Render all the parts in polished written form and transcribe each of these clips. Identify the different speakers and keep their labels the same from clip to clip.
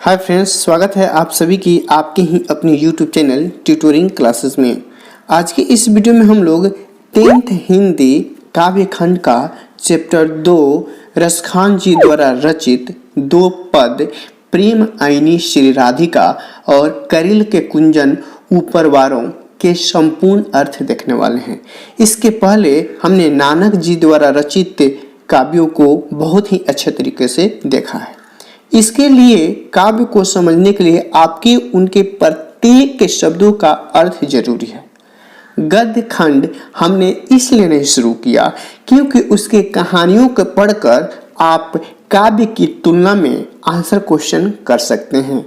Speaker 1: Hi friends, स्वागत है आप सभी की आपके ही अपनी यूट्यूब चैनल ट्यूटोरिंग क्लासेस में। आज की इस वीडियो में हम लोग 10th हिंदी काव्य खंड का चैप्टर 2 रसखान जी द्वारा रचित 2 पद प्रेम आईनी श्री राधिका और करिल के कुंजन ऊपर वारों के संपूर्ण अर्थ देखने वाले हैं। इसके पहले हमने नानक जी द्वारा रचित काव्यों को बहुत ही अच्छे तरीके से देखा है। इसके लिए काव्य को समझने के लिए आपके उनके प्रत्येक के शब्दों का अर्थ जरूरी है। गद्य खंड हमने इसलिए नहीं शुरू किया क्योंकि उसके कहानियों को पढ़कर आप काव्य की तुलना में आंसर क्वेश्चन कर सकते हैं।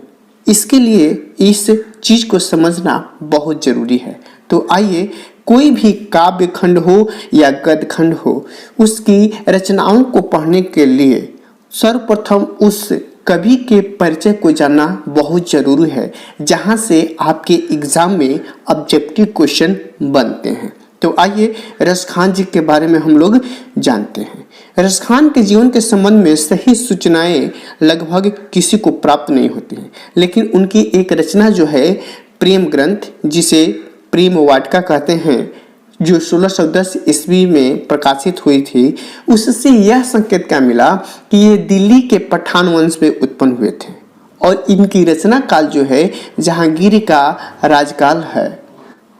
Speaker 1: इसके लिए इस चीज को समझना बहुत जरूरी है। तो आइए, कोई भी काव्य खंड हो या गद्य खंड हो, उसकी रचनाओं को पढ़ने के लिए सर्वप्रथम उस कवि के परिचय को जानना बहुत जरूरी है, जहां से आपके एग्जाम में ऑब्जेक्टिव क्वेश्चन बनते हैं। तो आइए रसखान जी के बारे में हम लोग जानते हैं। रसखान के जीवन के संबंध में सही सूचनाएं लगभग किसी को प्राप्त नहीं होती हैं, लेकिन उनकी एक रचना जो है प्रेम ग्रंथ, जिसे प्रेम वाटिका कहते हैं, जो 1610 ईस्वी में प्रकाशित हुई थी, उससे यह संकेत क्या मिला कि ये दिल्ली के पठान वंश में उत्पन्न हुए थे और इनकी रचना काल जो है जहांगीर का राजकाल है।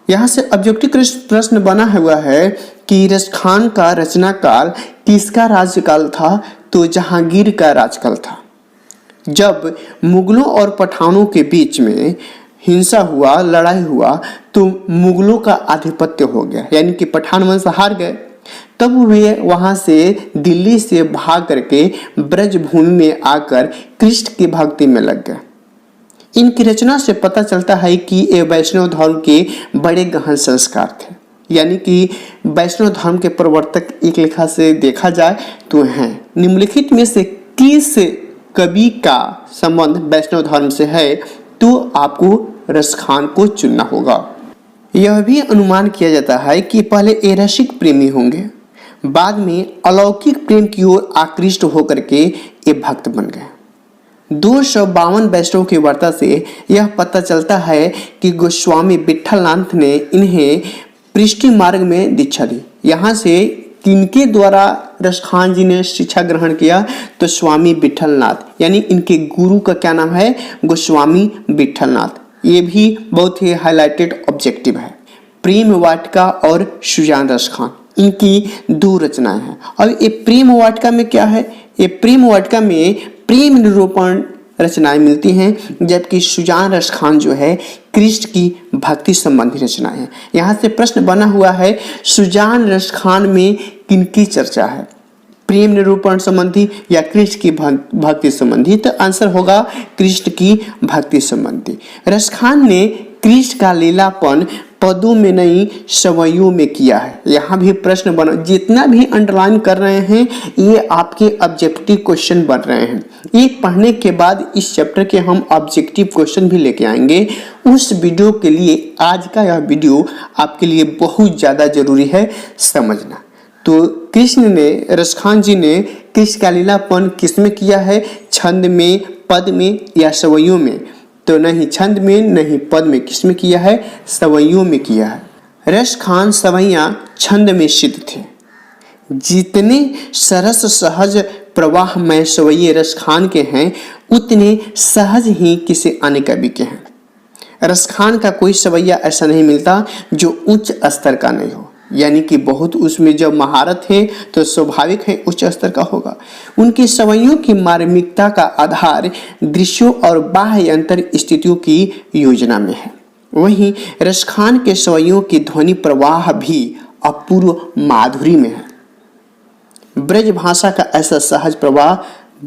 Speaker 1: यहाँ से ऑब्जेक्टिव प्रश्न बना हुआ है कि रसखान का रचना काल किसका राज्यकाल था? तो जहांगीर का राजकाल था। जब मुगलों और पठानों के बीच में हिंसा हुआ, लड़ाई हुआ, तो मुगलों का आधिपत्य हो गया, यानी कि पठान वंश हार गए। तब वे वहां से दिल्ली से भाग करके ब्रज भूमि में आकर कृष्ण की भक्ति में लग गए। इनकी रचना से पता चलता है कि ये वैष्णव धर्म के बड़े गहन संस्कार थे, यानी कि वैष्णव धर्म के प्रवर्तक एक लेखा से देखा जाए तो हैं। निम्नलिखित में से किस कवि का संबंध वैष्णव धर्म से है, तो आपको रसखान को चुनना होगा। यह भी अनुमान किया जाता है कि पहले ये रसिक प्रेमी होंगे, बाद में अलौकिक प्रेम की ओर आकृष्ट होकर के ये भक्त बन गए। 252 वैष्णव की वार्ता से यह पता चलता है कि गोस्वामी विठलनाथ ने इन्हें पृष्ठि मार्ग में दीक्षा दी। यहाँ से किनके द्वारा रसखान जी ने शिक्षा ग्रहण किया? तो स्वामी विठलनाथ, यानी इनके गुरु का क्या नाम है? गोस्वामी विठलनाथ। ये भी बहुत ही हाईलाइटेड ऑब्जेक्टिव है। प्रेम वाटिका और सुजान रसखान, इनकी 2 रचनाएं हैं। और ये प्रेम वाटिका में क्या है? ये प्रेम वाटिका में प्रेम निरूपण रचनाएं मिलती हैं, जबकि सुजान रसखान जो है कृष्ण की भक्ति संबंधी रचनाएं हैं। यहाँ से प्रश्न बना हुआ है, सुजान रसखान में किनकी चर्चा है? प्रेम निरूपण संबंधी या कृष्ण की भक्ति संबंधी? तो आंसर होगा कृष्ण की भक्ति संबंधी। रसखान ने कृष्ण का लीलापन पदों में नहीं, सवैयों में किया है। यहाँ भी प्रश्न बना, जितना भी अंडरलाइन कर रहे हैं ये आपके ऑब्जेक्टिव क्वेश्चन बन रहे हैं। ये पढ़ने के बाद इस चैप्टर के हम ऑब्जेक्टिव क्वेश्चन भी लेके आएंगे। उस वीडियो के लिए आज का यह वीडियो आपके लिए बहुत ज़्यादा जरूरी है समझना। तो कृष्ण ने, रसखान जी ने कृष्ण का लीलापन किसमें किया है? छंद में, पद में या सवैयों में? तो नहीं छंद में, नहीं पद में। किसमें किया है? सवैयों में किया है। रसखान सवैया छंद में सिद्ध थे। जितने सरस सहज प्रवाह में सवैये रसखान के हैं, उतने सहज ही किसी अन्य कवि के हैं। रसखान का कोई सवैया ऐसा नहीं मिलता जो उच्च स्तर का नहीं हो, यानी कि बहुत उसमें जब महारत है तो स्वाभाविक है उच्च स्तर का होगा। उनकी सवैयों की मार्मिकता का आधार दृश्यों और बाह्य अंतर स्थितियों की योजना में है। वहीं रसखान के सवैयों की ध्वनि प्रवाह भी अपूर्व माधुरी में है। ब्रज भाषा का ऐसा सहज प्रवाह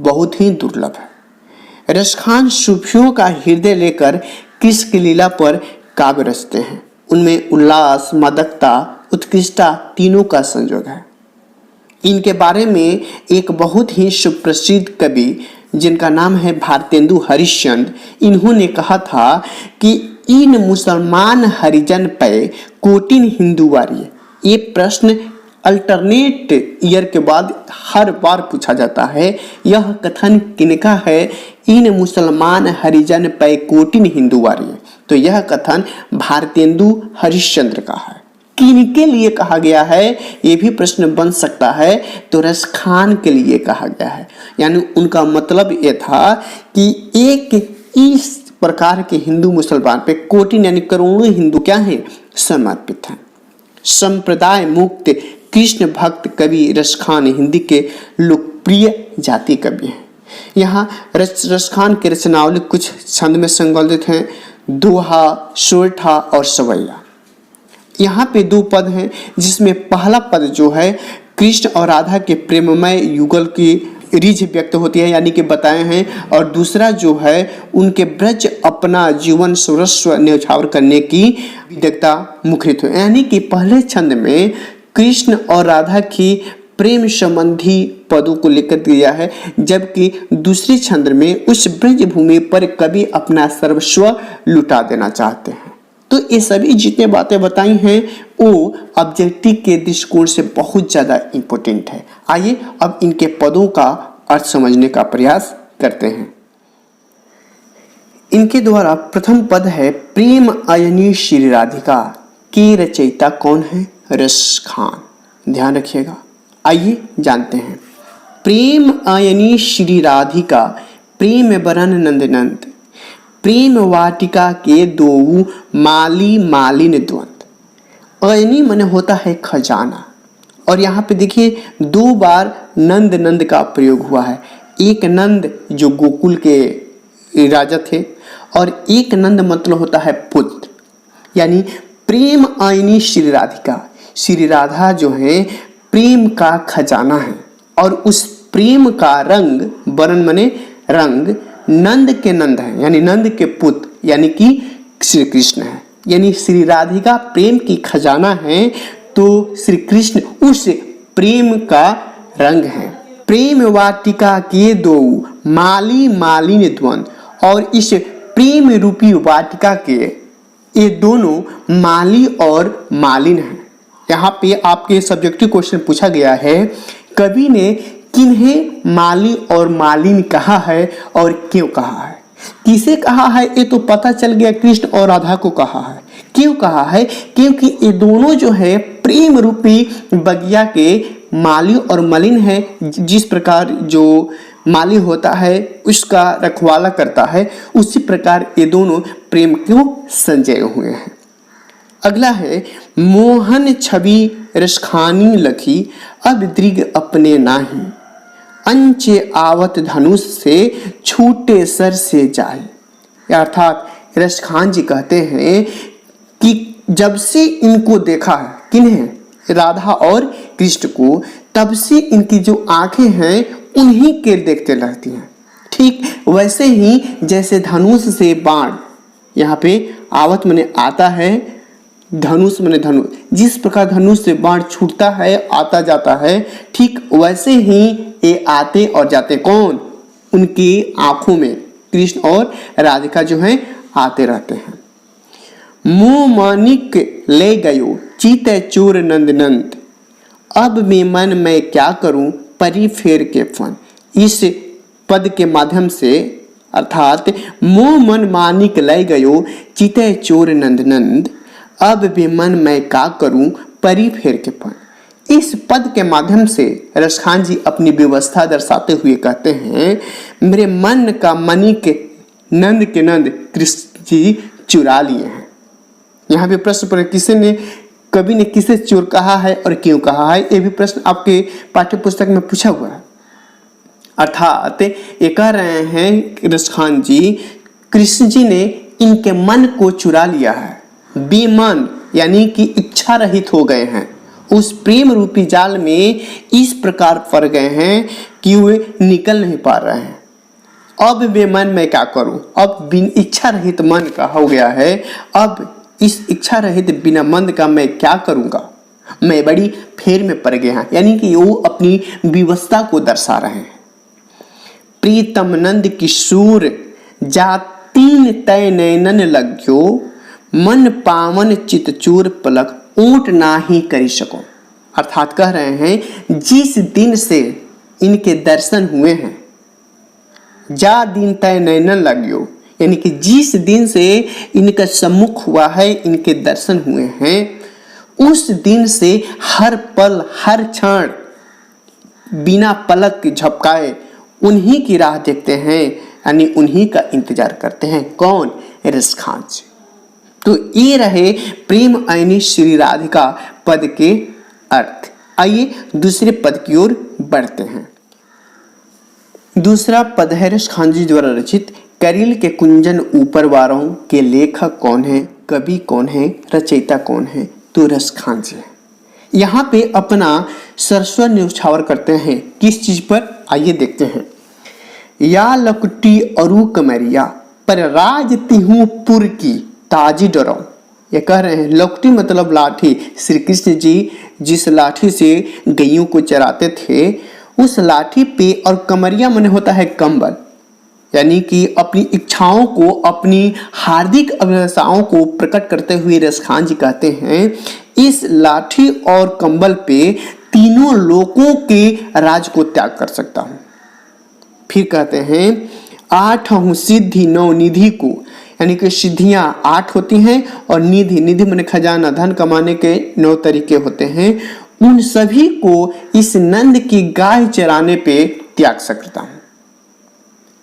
Speaker 1: बहुत ही दुर्लभ है। रसखान सूफियों का हृदय लेकर कृष्ण की लीला पर काव्य रचते हैं। उनमें उल्लास, मादकता, उत्कृष्टता तीनों का संयोग है। इनके बारे में एक बहुत ही सुप्रसिद्ध कवि जिनका नाम है भारतेंदु हरिश्चंद्र, इन्होंने कहा था कि इन मुसलमान हरिजन पे कोटिन हिंदू वारी। ये प्रश्न अल्टरनेट ईयर के बाद हर बार पूछा जाता है। यह कथन किनका है? इन मुसलमान हरिजन पै कोटिन हिंदुवारी। तो यह कथन भारतेंदु हरिश्चंद्र का है। किनके लिए कहा गया है, ये भी प्रश्न बन सकता है। तो रसखान के लिए कहा गया है। यानी उनका मतलब ये था कि एक इस प्रकार के हिंदू मुसलमान पे कोटिन यानी करोड़ों हिंदू क्या हैं, समर्पित हैं। संप्रदाय मुक्त कृष्ण भक्त कवि रसखान हिंदी के लोकप्रिय जाति कवि हैं। यहाँ रसखान के रचनावली कुछ छंद में संकलित हैं, दोहा, सोरठा और सवैया। यहाँ पे दो पद हैं, जिसमें पहला पद जो है कृष्ण और राधा के प्रेममय युगल की रीझ व्यक्त होती है, यानी कि बताए हैं, और दूसरा जो है उनके ब्रज अपना जीवन सर्वस्व न्यौछावर करने की विदग्धता मुखरित हो। यानी कि पहले छंद में कृष्ण और राधा की प्रेम संबंधी पदों को लेकर दिया है, जबकि दूसरे छंद में उस ब्रज भूमि पर कवि अपना सर्वस्व लुटा देना चाहते हैं। तो ये सभी जितने बातें बताई हैं वो ऑब्जेक्टिव के दृष्टिकोण से बहुत ज़्यादा इम्पोर्टेंट है। आइए अब इनके पदों का अर्थ समझने का प्रयास करते हैं। इनके द्वारा प्रथम पद है प्रेम आयनी श्री राधिका के रचयिता कौन है? रसखान। ध्यान रखिएगा। आइए जानते हैं। प्रेम आयनी श्री राधिका प्रेम बरन नंदनंद प्रेम वाटिका के दो माली मालिन द्वंद। अयनी मन होता है खजाना, और यहाँ पे देखिए दो बार नंद नंद का प्रयोग हुआ है। एक नंद जो गोकुल के राजा थे, और एक नंद मतलब होता है पुत्र। यानी प्रेम आयनी श्री राधिका, श्री राधा जो है प्रेम का खजाना है, और उस प्रेम का रंग, बरन मने रंग, नंद के नंद है, यानी नंद के पुत्र यानी कि श्री कृष्ण है। यानी श्री राधिका प्रेम की खजाना है, तो श्री कृष्ण उस प्रेम का रंग है। प्रेम वाटिका के दो माली मालिन द्वंद, और इस प्रेम रूपी वाटिका के ये दोनों माली और मालिन हैं। यहाँ पे आपके सब्जेक्टिव क्वेश्चन पूछा गया है, कवि ने किन्हें माली और मालिन कहा है और क्यों कहा है? किसे कहा है ये तो पता चल गया, कृष्ण और राधा को कहा है। क्यों कहा है? क्योंकि ये दोनों जो है प्रेम रूपी बगिया के माली और मलिन है। जिस प्रकार जो माली होता है उसका रखवाला करता है, उसी प्रकार ये दोनों प्रेम को संजय हुए हैं। अगला है मोहन छवि रसखानी लखी अब दृग अपने नाही अंचे आवत धनुष से छूटे सर से जाए। अर्थात रसखान जी कहते हैं कि जब से इनको देखा है, किन्हें? राधा और कृष्ण को, तब से इनकी जो आंखें हैं उन्हीं के देखते रहती हैं। ठीक वैसे ही जैसे धनुष से बाण, यहाँ पे आवत मने आता है, धनुष मने धनुष, जिस प्रकार धनुष से बाण छूटता है आता जाता है, ठीक वैसे ही ये आते और जाते कौन? उनकी आंखों में कृष्ण और राधिका जो हैं आते रहते हैं। मुंह मानिक ले गयो चीते चोर नंद नंद अब मैं मन मैं क्या करूं परी फेर के फन। इस पद के माध्यम से अर्थात मुंह मन मानिक ले गयो चीते चोर नंद नंद अब भी मन मैं क्या करूं परी फेर के फन। इस पद के माध्यम से रसखान जी अपनी व्यवस्था दर्शाते हुए कहते हैं, मेरे मन का मणिक नंद के नंद कृष्ण जी चुरा लिए हैं। यहाँ पे प्रश्न पर किसे ने, कवि ने किसे चोर कहा है और क्यों कहा है, ये भी प्रश्न आपके पाठ्य पुस्तक में पूछा हुआ है। अर्थात ये कह रहे हैं रसखान जी, कृष्ण जी ने इनके मन को चुरा लिया है। बेमन यानी कि इच्छा रहित हो गए हैं, उस प्रेम रूपी जाल में इस प्रकार फंस गए हैं कि वे निकल नहीं पा रहे हैं। अब बेमन मैं क्या करूं, अब बिन इच्छा रहित मन का हो गया है, अब इस इच्छा रहित बिना मन का मैं क्या करूंगा, मैं बड़ी फेर में पड़ गया। यानी कि वो अपनी विवस्था को दर्शा रहे हैं। प्रीतम नंद किशोर जातीन तय नैनन लग्यो मन पावन चित चूर पलक ऊंट नाही करी सको। अर्थात कह रहे हैं जिस दिन से इनके दर्शन हुए हैं, जा दिन तय नैनन लगियो, यानी कि जिस दिन से इनका सम्मुख हुआ है, इनके दर्शन हुए हैं, उस दिन से हर पल हर क्षण बिना पलक झपकाए उन्हीं की राह देखते हैं, यानी उन्हीं का इंतजार करते हैं। कौन? रसखांच। तो ये रहे प्रेम आईनी श्री राधिका पद के अर्थ। आइए दूसरे पद की ओर बढ़ते हैं। दूसरा पद है रसखांची द्वारा रचित करील के कुंजन ऊपर वारों के लेखक कौन है, कवि कौन है, रचयिता कौन है? तो रसखांच है। यहाँ पे अपना सरस्वर न्यौछावर करते हैं किस चीज पर? आइए देखते हैं। या लकुटी अरु कमरिया पर राज तिहू पुर की ताजी डरो। ये कह रहे हैं लकुटी मतलब लाठी। श्री कृष्ण जी जिस लाठी से गैयों को चराते थे, उस लाठी पे, और कमरिया माने होता है कंबल, यानी कि अपनी इच्छाओं को, अपनी हार्दिक अभिलाषाओं को प्रकट करते हुए रसखान जी कहते हैं इस लाठी और कंबल पे तीनों लोकों के राज को त्याग कर सकता हूं। फिर कहते हैं 8 सिद्धि 9 निधि को, यानी कि सिद्धियां 8 होती हैं और निधि, निधि माने खजाना, धन कमाने के 9 तरीके होते हैं, उन सभी को इस नंद की गाय चराने पे त्याग सकता हूं।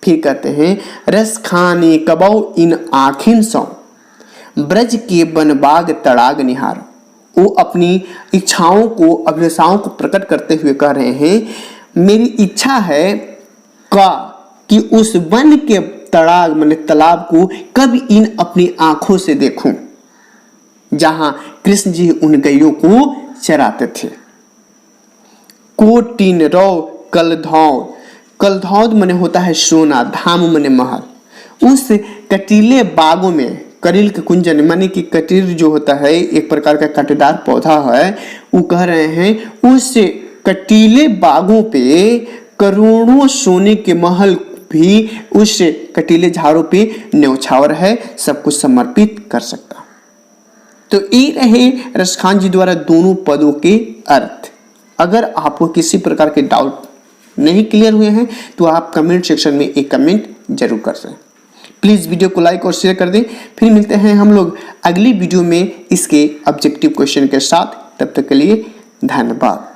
Speaker 1: फिर कहते हैं रस खाने कबौ इन आखिन सौ ब्रज के बनबाग तड़ाग निहार। वो अपनी इच्छाओं को, अभिलाषाओं को प्रकट करते हुए कह रहे हैं मेरी इच्छा है का कि उस वन के तड़ाग माने तालाब को कब इन अपनी आंखों से देखूं जहां कृष्ण जी उन गैयों को चराते थे। कोटिन रो कलधौद, कलधौद माने होता है सोना, धाम माने महल। उस कटीले बागों में, करील के कुंजन माने कि कटील जो होता है एक प्रकार का कांटेदार पौधा है, वो कह रहे हैं उस कटीले बागों पे करोड़ों सोने के महल भी उस कटीले झाड़ों पे न्यौछावर है, सब कुछ समर्पित कर सकता। तो ये रहे रसखान जी द्वारा दोनों पदों के अर्थ। अगर आपको किसी प्रकार के डाउट नहीं क्लियर हुए हैं तो आप कमेंट सेक्शन में एक कमेंट जरूर कर दें। प्लीज वीडियो को लाइक और शेयर कर दें। फिर मिलते हैं हम लोग अगली वीडियो में इसके ऑब्जेक्टिव क्वेश्चन के साथ। तब तक के लिए धन्यवाद।